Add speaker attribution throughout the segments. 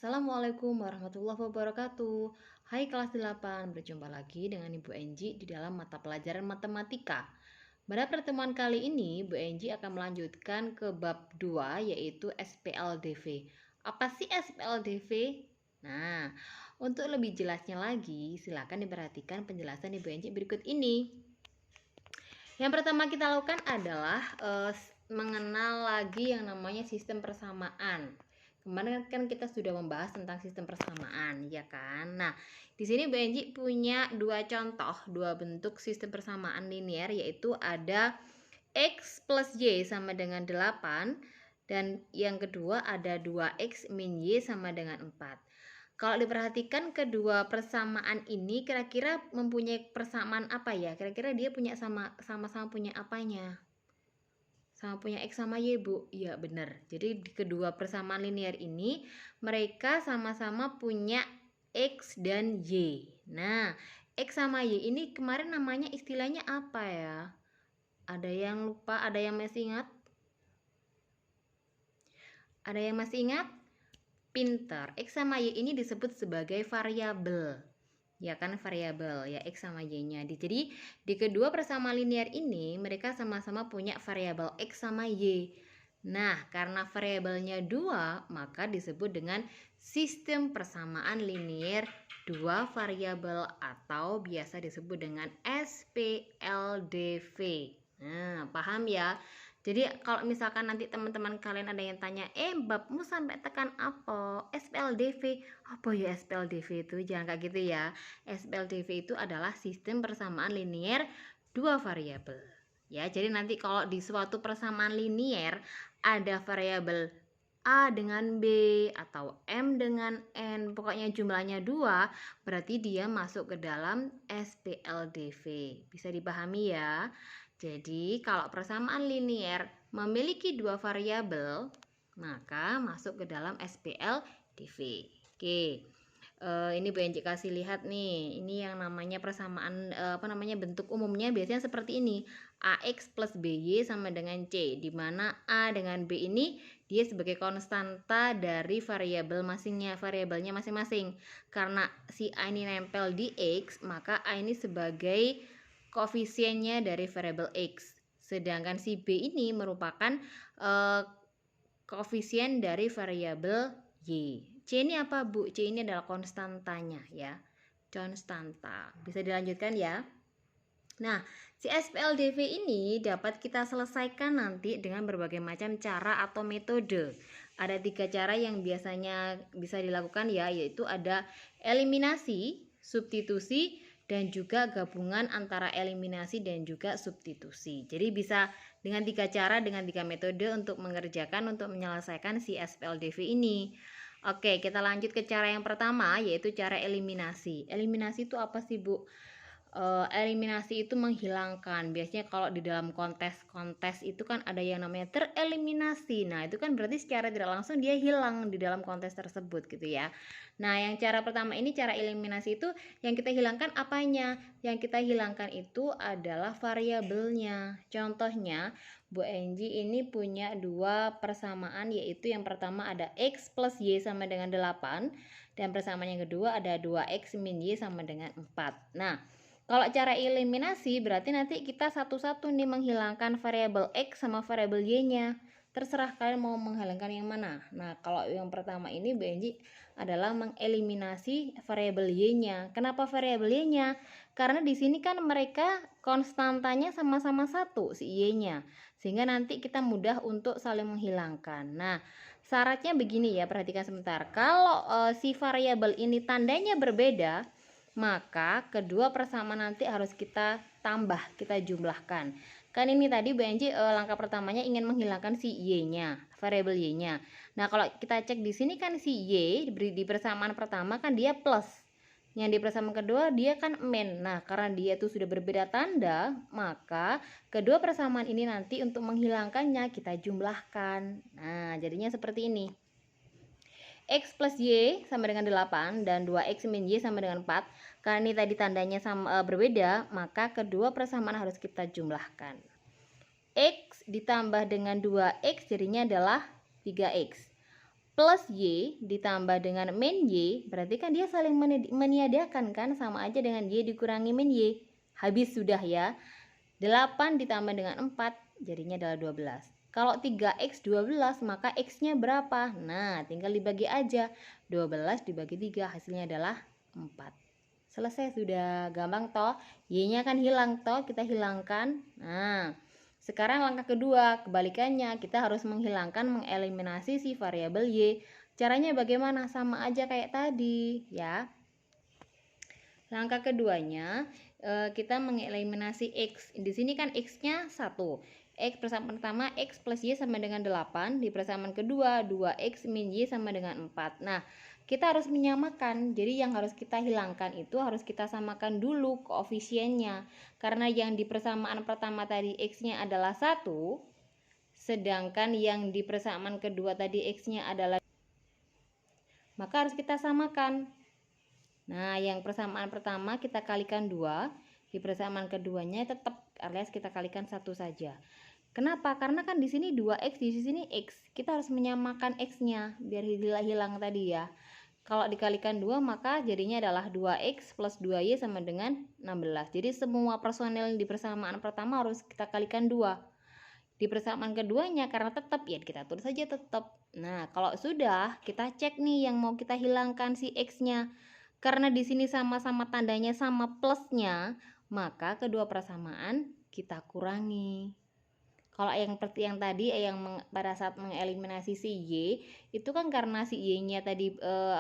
Speaker 1: Assalamualaikum warahmatullahi wabarakatuh. Hai kelas 8, berjumpa lagi dengan Ibu Enji di dalam mata pelajaran matematika. Pada pertemuan kali ini, Bu Enji akan melanjutkan ke bab 2 yaitu SPLDV. Apa sih SPLDV? Nah, untuk lebih jelasnya lagi, silakan diperhatikan penjelasan Ibu Enji berikut ini. Yang pertama kita lakukan adalah mengenal lagi yang namanya sistem persamaan. Kemarin kan kita sudah membahas tentang sistem persamaan, ya kan? Nah, di sini Bu Enji punya dua contoh, dua bentuk sistem persamaan linear, yaitu ada X plus Y sama dengan 8, dan yang kedua ada 2X min Y sama dengan 4. Kalau diperhatikan kedua persamaan ini kira-kira mempunyai persamaan apa ya? Kira-kira dia punya sama-sama punya apanya? Sama punya X sama Y, Bu. Iya, benar. Jadi di kedua persamaan linear ini mereka sama-sama punya X dan Y. Nah, X sama Y ini kemarin namanya istilahnya apa ya? Ada yang lupa? Ada yang masih ingat? Ada yang masih ingat? Pintar. X sama Y ini disebut sebagai variabel. Ya kan, variabel ya, X sama Y-nya. Jadi di kedua persamaan linear ini mereka sama-sama punya variabel X sama Y. Nah, karena variabelnya 2, maka disebut dengan sistem persamaan linear dua variabel atau biasa disebut dengan SPLDV. Nah, paham ya? Jadi kalau misalkan nanti teman-teman kalian ada yang tanya, babmu sampai tekan apa? SPLDV. Apa ya SPLDV itu? Jangan kayak gitu ya. SPLDV itu adalah sistem persamaan linear dua variabel. Ya, jadi nanti kalau di suatu persamaan linear ada variabel A dengan B atau M dengan N, pokoknya jumlahnya 2, berarti dia masuk ke dalam SPLDV. Bisa dipahami ya? Jadi kalau persamaan linear memiliki dua variabel, maka masuk ke dalam SPLDV. Oke. Ini Bu Enci kasih lihat nih. Ini yang namanya persamaan bentuk umumnya biasanya seperti ini. AX plus BY sama dengan C, di mana A dengan B ini dia sebagai konstanta dari variabelnya masing-masing. Karena si A ini nempel di X, maka A ini sebagai koefisiennya dari variabel X. Sedangkan si B ini merupakan koefisien dari variabel Y. C ini apa, Bu? C ini adalah konstantanya ya. Konstanta. Bisa dilanjutkan ya. Nah, si SPLDV ini dapat kita selesaikan nanti dengan berbagai macam cara atau metode. Ada 3 cara yang biasanya bisa dilakukan ya, yaitu ada eliminasi, substitusi, dan juga gabungan antara eliminasi dan juga substitusi. Jadi bisa dengan 3 cara, dengan 3 metode untuk menyelesaikan si SPLDV ini. Oke, kita lanjut ke cara yang pertama, yaitu cara eliminasi. Eliminasi itu apa sih, Bu? Eliminasi itu menghilangkan. Biasanya kalau di dalam kontes itu kan ada yang namanya tereliminasi. Nah, itu kan berarti secara tidak langsung dia hilang di dalam kontes tersebut gitu ya. Nah, yang cara pertama ini, cara eliminasi itu yang kita hilangkan apanya? Yang kita hilangkan itu adalah variabelnya. Contohnya, Bu Enji ini punya dua persamaan, yaitu yang pertama ada X plus Y sama dengan 8, dan persamaan yang kedua ada 2X min Y sama dengan 4. Nah, kalau cara eliminasi berarti nanti kita satu-satu nih menghilangkan variabel X sama variabel Y-nya. Terserah kalian mau menghilangkan yang mana. Nah, kalau yang pertama ini Bu Enji adalah mengeliminasi variabel Y-nya. Kenapa variabel Y-nya? Karena di sini kan mereka konstantanya sama-sama satu, si Y-nya. Sehingga nanti kita mudah untuk saling menghilangkan. Nah, syaratnya begini ya, perhatikan sebentar. Kalau si variabel ini tandanya berbeda, maka kedua persamaan nanti harus kita tambah, kita jumlahkan. Kan ini tadi Bu Enji langkah pertamanya ingin menghilangkan si Y-nya, variabel Y-nya. Nah, kalau kita cek di sini kan si Y di persamaan pertama kan dia plus. Yang di persamaan kedua dia kan min. Nah, karena dia tuh sudah berbeda tanda, maka kedua persamaan ini nanti untuk menghilangkannya kita jumlahkan. Nah, jadinya seperti ini. X plus Y sama dengan 8 dan 2X min Y sama dengan 4. Karena ini tadi tandanya berbeda, maka kedua persamaan harus kita jumlahkan. X ditambah dengan 2X jadinya adalah 3X. plus Y ditambah dengan min Y, berarti kan dia saling meniadakan kan, sama aja dengan Y dikurangi min Y. Habis sudah ya. 8 ditambah dengan 4 jadinya adalah 12. Kalau 3x 12 maka x-nya berapa? Nah, tinggal dibagi aja. 12 dibagi 3 hasilnya adalah 4. Selesai sudah, gampang toh. Y-nya kan hilang toh, kita hilangkan. Nah, sekarang langkah kedua, kebalikannya, kita harus mengeliminasi si variabel Y. Caranya bagaimana? Sama aja kayak tadi ya. Langkah keduanya, kita mengeliminasi X. Di sini kan X-nya 1. X persamaan pertama, X plus Y sama dengan 8. Di persamaan kedua, 2X min Y sama dengan 4. Nah, kita harus menyamakan. Jadi yang harus kita hilangkan itu harus kita samakan dulu koefisiennya. Karena yang di persamaan pertama tadi X-nya adalah 1. Sedangkan yang di persamaan kedua tadi X-nya adalah, maka harus kita samakan. Nah, yang persamaan pertama kita kalikan 2, di persamaan keduanya tetap alias kita kalikan 1 saja. Kenapa? Karena kan di sini 2x, di sini x. Kita harus menyamakan x-nya biar hilang tadi ya. Kalau dikalikan 2 maka jadinya adalah 2x plus 2y sama dengan 16. Jadi semua personel di persamaan pertama harus kita kalikan 2. Di persamaan keduanya karena tetap ya kita tulis saja tetap. Nah, kalau sudah kita cek nih yang mau kita hilangkan si x-nya. Karena di sini sama-sama tandanya sama plusnya, maka kedua persamaan kita kurangi. Kalau yang seperti yang tadi pada saat mengeliminasi si Y, itu kan karena si Y-nya tadi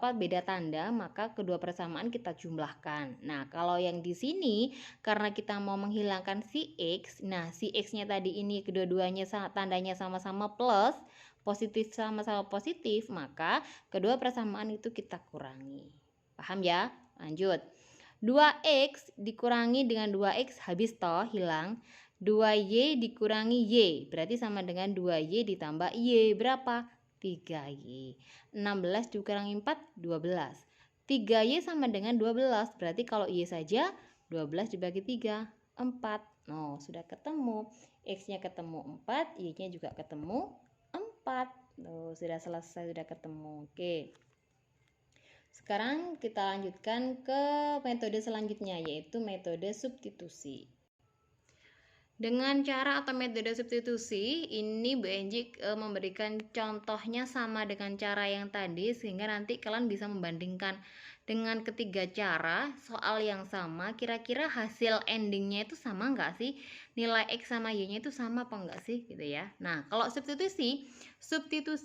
Speaker 1: beda tanda, maka kedua persamaan kita jumlahkan. Nah, kalau yang di sini karena kita mau menghilangkan si X, nah si X-nya tadi ini kedua-duanya tandanya sama-sama plus, positif sama-sama positif, maka kedua persamaan itu kita kurangi. Paham ya? Lanjut. 2x dikurangi dengan 2x habis toh hilang. 2y dikurangi y berarti sama dengan 2y ditambah y berapa? 3y. 16 dikurangi 4 12. 3y sama dengan 12 berarti kalau y saja 12 dibagi 3 4. Oh, sudah ketemu. X-nya ketemu 4, y-nya juga ketemu 4. Tuh, sudah selesai, sudah ketemu. Oke. Sekarang kita lanjutkan ke metode selanjutnya, yaitu metode substitusi. Dengan cara atau metode substitusi, ini Bu Enji memberikan contohnya sama dengan cara yang tadi, sehingga nanti kalian bisa membandingkan dengan ketiga cara soal yang sama, kira-kira hasil endingnya itu sama nggak sih? Nilai X sama Y-nya itu sama apa enggak sih? Gitu ya. Nah, kalau substitusi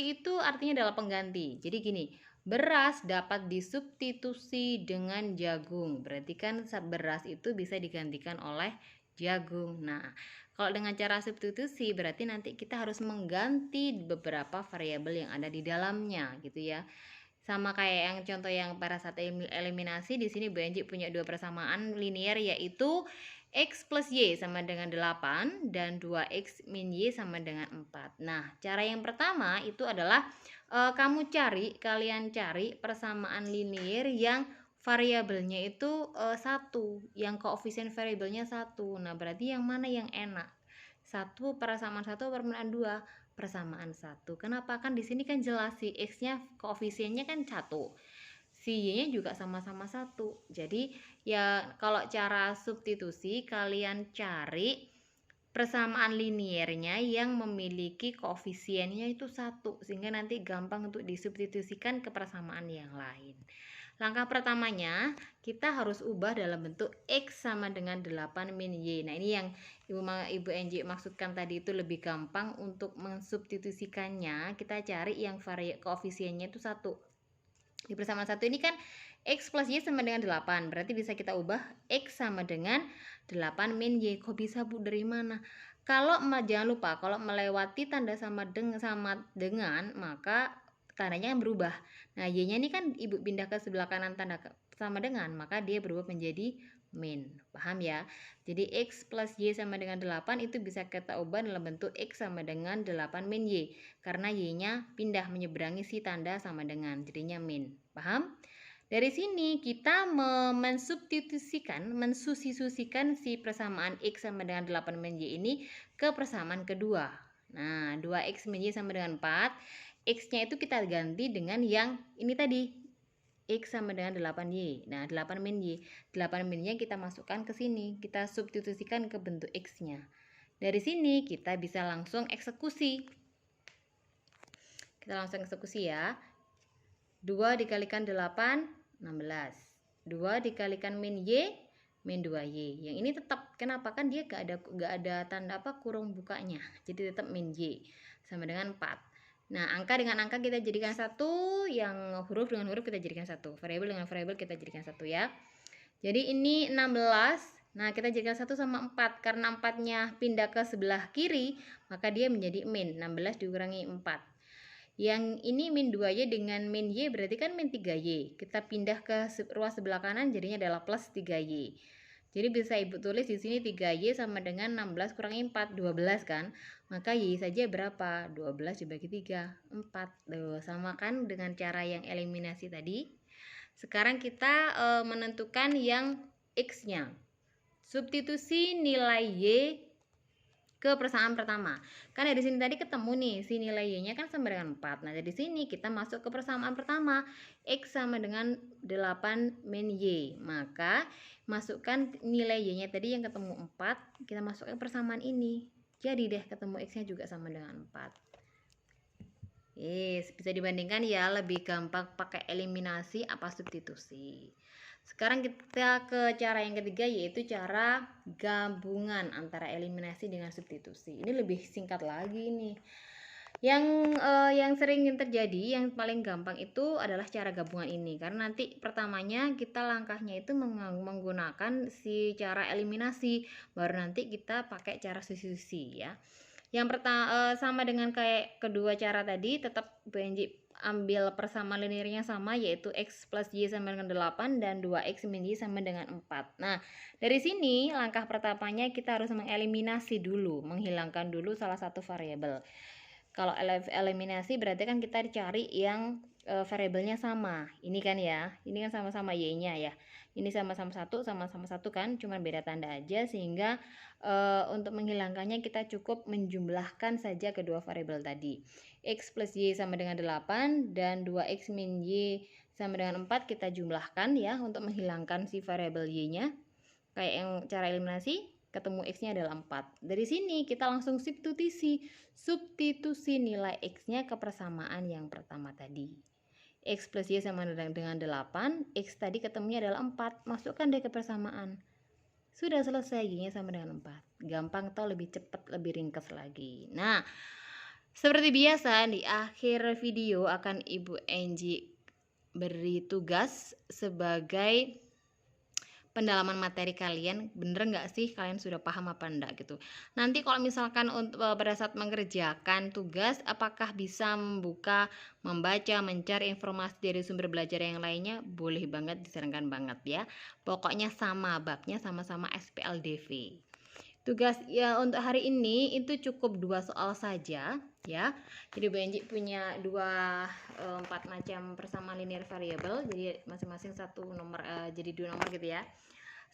Speaker 1: itu artinya adalah pengganti. Jadi gini, beras dapat disubstitusi dengan jagung. Berarti kan beras itu bisa digantikan oleh jagung. Nah, kalau dengan cara substitusi berarti nanti kita harus mengganti beberapa variabel yang ada di dalamnya gitu ya. Sama kayak yang contoh yang pada saat eliminasi, di sini Bu Enji punya dua persamaan linear yaitu X plus Y sama dengan 8 dan 2X min Y sama dengan 4. Nah, cara yang pertama itu adalah kalian cari persamaan linear yang variabelnya itu 1, yang koefisien variabelnya 1. Nah, berarti yang mana yang enak? 1 persamaan 1 persamaan 2 persamaan 1. Kenapa? Kan di sini kan jelas si X-nya koefisiennya kan 1. Si Y-nya juga sama-sama 1. Jadi ya kalau cara substitusi kalian cari persamaan linearnya yang memiliki koefisiennya itu 1, sehingga nanti gampang untuk disubstitusikan ke persamaan yang lain. Langkah pertamanya kita harus ubah dalam bentuk X sama dengan 8 min Y. Nah, ini yang Ibu Enji maksudkan tadi itu lebih gampang untuk mensubstitusikannya. Kita cari yang koefisiennya itu 1. Di persamaan 1 ini kan X plus Y sama dengan 8. Berarti bisa kita ubah X sama dengan 8 min Y. Kok bisa Bu, dari mana? Kalau jangan lupa, kalau melewati tanda sama dengan maka tandanya berubah. Nah, Y-nya ini kan Ibu pindah ke sebelah kanan tanda sama dengan, maka dia berubah menjadi min. Paham ya? Jadi X plus Y sama dengan 8 itu bisa kita ubah dalam bentuk X sama dengan 8 min Y. Karena Y-nya pindah menyeberangi si tanda sama dengan, jadinya min. Paham? Dari sini kita mensustitusikan si persamaan X sama dengan 8 min Y ini ke persamaan kedua. Nah, 2X min Y sama dengan 4. X-nya itu kita ganti dengan yang ini tadi, X sama dengan 8Y. Nah, 8 min Y. 8 min-nya kita masukkan ke sini. Kita substitusikan ke bentuk X-nya. Dari sini kita bisa langsung eksekusi. Kita langsung eksekusi ya. 2 dikalikan 8, 16. 2 dikalikan min Y, min 2Y. Yang ini tetap, kenapa? Kan dia gak ada tanda kurung bukanya. Jadi tetap min Y. Sama dengan 4. Nah, angka dengan angka kita jadikan satu, yang huruf dengan huruf kita jadikan satu, variabel dengan variabel kita jadikan satu ya. Jadi ini 16. Nah, kita jadikan 1 sama 4. Karena 4-nya pindah ke sebelah kiri, maka dia menjadi min. 16 dikurangi 4. Yang ini min 2Y dengan min Y berarti kan min 3Y. Kita pindah ke ruas sebelah kanan jadinya adalah plus 3Y. Jadi bisa Ibu tulis di sini 3Y sama dengan 16 kurangi 4, 12 kan. Maka Y saja berapa? 12 dibagi 3, 4. Tuh, sama kan dengan cara yang eliminasi tadi. Sekarang kita menentukan yang X-nya. Substitusi nilai Y ke persamaan pertama. Kan dari sini tadi ketemu nih, si nilai Y-nya kan sama dengan 4. Nah, dari sini kita masuk ke persamaan pertama. X sama dengan 8 min Y. Maka masukkan nilai Y-nya tadi yang ketemu 4, kita masukkan persamaan ini. Jadi deh ketemu X-nya juga sama dengan 4. Yes, bisa dibandingkan ya, lebih gampang pakai eliminasi apa substitusi. Sekarang kita ke cara yang ketiga, yaitu cara gabungan antara eliminasi dengan substitusi. Ini lebih singkat lagi nih. Yang sering terjadi, yang paling gampang itu adalah cara gabungan ini. Karena nanti pertamanya kita langkahnya itu menggunakan si cara eliminasi, baru nanti kita pakai cara substitusi ya. Yang pertama sama dengan kayak kedua cara tadi, tetap BNJ ambil persamaan linearnya sama, yaitu X plus Y sama dengan 8 dan 2X min Y sama dengan 4. Nah, dari sini langkah pertamanya kita harus mengeliminasi dulu, menghilangkan dulu salah satu variabel. Kalau eliminasi berarti kan kita cari yang variabelnya sama. Ini kan ya, ini kan sama-sama Y-nya ya. Ini sama-sama satu kan, cuma beda tanda aja, sehingga untuk menghilangkannya kita cukup menjumlahkan saja kedua variabel tadi. X plus Y sama dengan 8 dan 2X min Y sama dengan 4 kita jumlahkan ya untuk menghilangkan si variabel Y-nya. Kayak yang cara eliminasi, ketemu X-nya adalah 4. Dari sini kita langsung substitusi nilai X-nya ke persamaan yang pertama tadi. X plus Y sama dengan 8, X tadi ketemunya adalah 4. Masukkan deh ke persamaan. Sudah selesai, Y-nya sama dengan 4. Gampang atau lebih cepat, lebih ringkas lagi. Nah, seperti biasa di akhir video akan Ibu Angie beri tugas sebagai pendalaman materi kalian. Bener nggak sih kalian sudah paham apa enggak gitu. Nanti kalau misalkan untuk pada saat mengerjakan tugas, apakah bisa membaca, mencari informasi dari sumber belajar yang lainnya, boleh banget, disarankan banget ya. Pokoknya sama, babnya sama-sama SPLDV. Tugas ya untuk hari ini itu cukup 2 soal saja ya. Jadi BNJ punya 4 macam persamaan linear variabel, jadi masing-masing satu nomor, jadi 2 nomor gitu ya.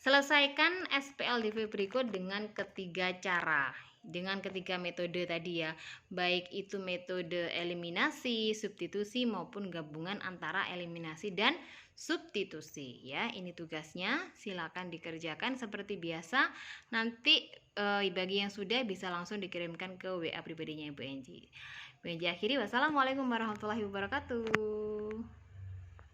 Speaker 1: Selesaikan SPLDV berikut dengan ketiga cara, dengan ketiga metode tadi ya, baik itu metode eliminasi, substitusi maupun gabungan antara eliminasi dan substitusi ya. Ini tugasnya, silakan dikerjakan seperti biasa. Nanti bagi yang sudah bisa langsung dikirimkan ke WA pribadinya Ibu Angie. Ibu Angie akhiri, wassalamualaikum warahmatullahi wabarakatuh.